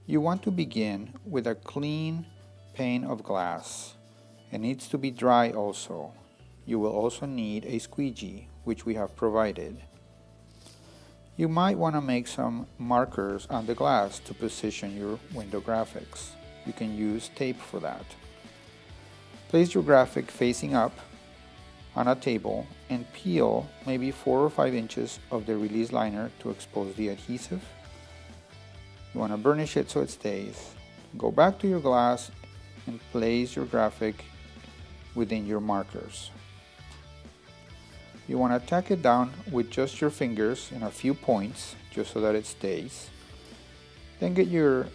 You want to begin with a clean pane of glass. It needs to be dry also. You will also need a squeegee, which we have provided. You might want to make some markers on the glass to position your window graphics. You can use tape for that. Place your graphic facing up on a table and peel maybe 4 or 5 inches of the release liner to expose the adhesive. You want to burnish it so it stays. Go back to your glass and place your graphic within your markers. You want to tack it down with just your fingers in a few points just so that it stays. Then get your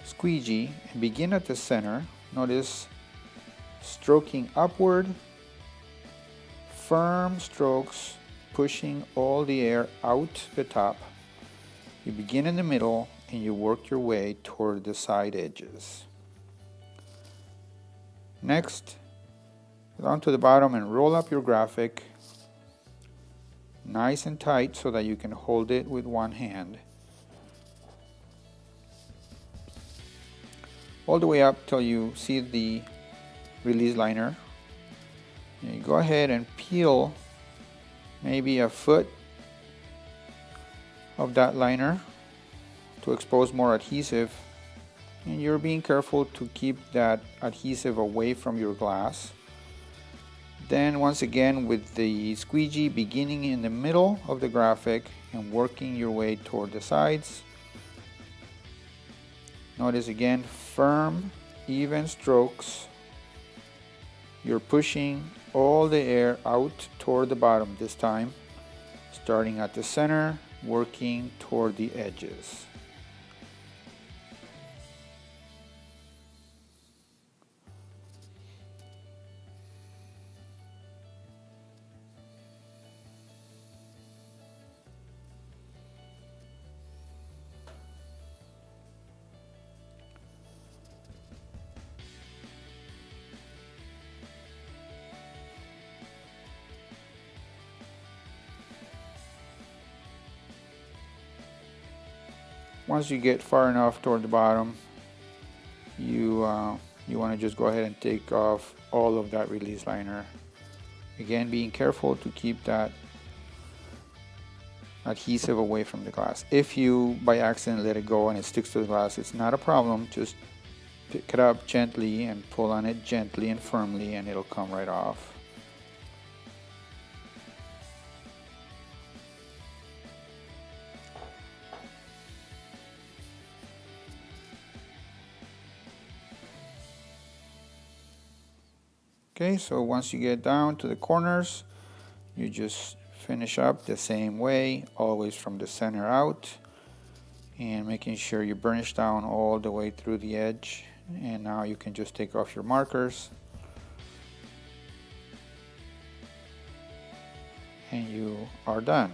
squeegee and begin at the center. Notice stroking upward, firm strokes pushing all the air out the top. You begin in the middle and you work your way toward the side edges. Next, go down to the bottom and roll up your graphic nice and tight so that you can hold it with one hand. All the way up till you see the release liner. And you go ahead and peel maybe a foot of that liner to expose more adhesive, and you're being careful to keep that adhesive away from your glass. Then once again with the squeegee beginning in the middle of the graphic and working your way toward the sides. Notice again firm, even strokes. You're pushing all the air out toward the bottom this time, starting at the center, working toward the edges. Once you get far enough toward the bottom, you want to just go ahead and take off all of that release liner. Again, being careful to keep that adhesive away from the glass. If you by accident let it go and it sticks to the glass, it's not a problem. Just pick it up gently and pull on it gently and firmly and it'll come right off. Okay, so once you get down to the corners, you just finish up the same way, always from the center out, and making sure you burnish down all the way through the edge. And now you can just take off your markers. And you are done.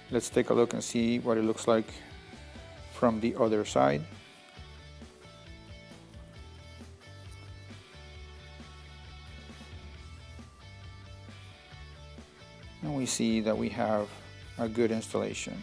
Let's take a look and see what it looks like from the other side. And we see that we have a good installation.